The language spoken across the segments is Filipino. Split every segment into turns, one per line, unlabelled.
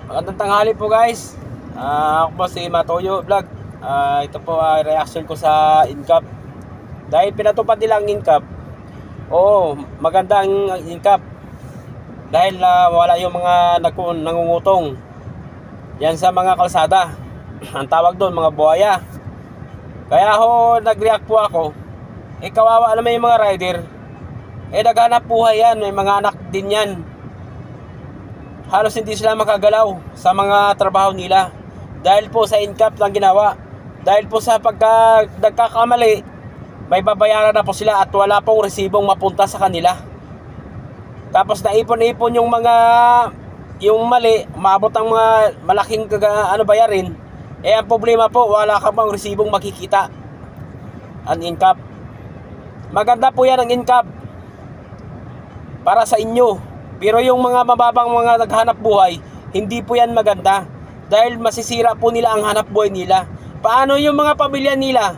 Magandang tanghali po guys. Ako po si Matoyo Vlog. Ito po reaction ko sa incap. Dahil pinatupad nila ang incap. Oo, maganda ang incap. Dahil wala yung mga nangungutong. Yan sa mga kalsada. Ang tawag doon, mga buhaya. Kaya nag-react po ako. Kawawa naman yung mga rider. Naghanap buhay yan. May mga anak din yan. Halos hindi sila makagalaw sa mga trabaho nila dahil po sa incap lang ginawa. Dahil po sa pagka nagkakamali, may babayaran na po sila at wala pong resibong mapunta sa kanila. Tapos naipon-ipon yung mali, maabot ang mga malaking bayarin. Ang problema po, wala ka bang resibong makikita ang incap. Maganda po yan ang incap para sa inyo. Pero yung mga mababang mga naghanap buhay, hindi po yan maganda. Dahil masisira po nila ang hanap buhay nila. Paano yung mga pamilya nila?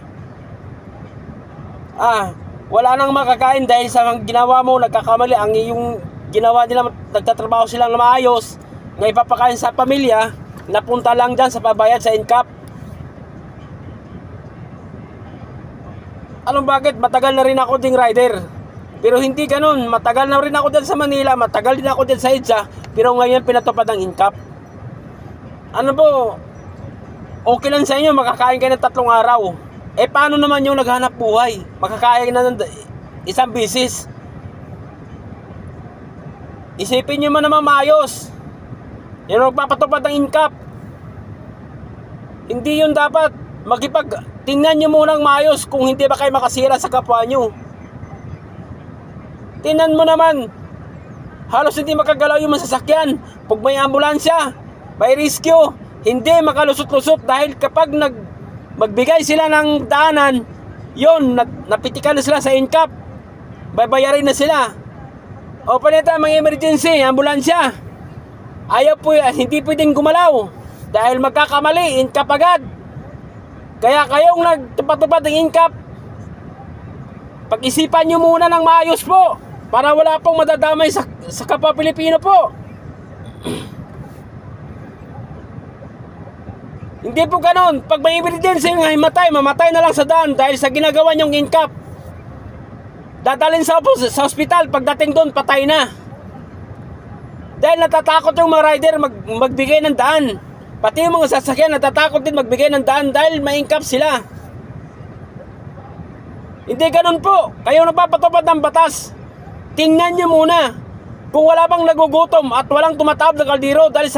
Wala nang makakain dahil sa ginawa mo, nagkakamali. Ang yung ginawa nila, nagtatrabaho silang na maayos, na ipapakain sa pamilya, napunta lang dyan sa pabayad sa incap. Anong bakit? Matagal na rin ako ding rider. Pero hindi ganun, matagal na rin ako dyan sa Manila, matagal din ako dyan sa EDSA, pero ngayon pinatupad ang incap. Ano po, okay lang sa inyo, makakain kayo ng 3 araw. Paano naman yung naghanap buhay? Makakain na ng isang bisis. Isipin nyo man naman maayos. Yung magpapatupad ng incap. Hindi yun dapat. Tingnan nyo munang maayos kung hindi ba kayo makasira sa kapwa nyo. Tingnan mo naman, halos hindi makagalaw yung masasakyan. Pag may ambulansya, may rescue, hindi makalusot-lusot dahil kapag magbigay sila ng daanan, yun, napitikan na sila sa incap, babayarin na sila. O panita, mga emergency, ambulansya, ayaw po, hindi pwedeng gumalaw dahil magkakamali, incap agad. Kaya kayong nagtupad-tupad ng incap, pag-isipan nyo muna ng maayos po para wala pong madadamay sa kapwa Pilipino po. Hindi po ganun. Pag may emergency nga mamatay na lang sa daan dahil sa ginagawa nyong incap. Dadalhin sa ospital, pagdating doon patay na. Dahil natatakot yung mga rider magbigay ng daan. Pati yung mga sasakyan natatakot din magbigay ng daan dahil may incap sila. Hindi ganun po. Kayo nagpapatupad ng batas. Tingnan nyo muna kung wala bang nagugutom at walang tumatawag na kaldero dahil sa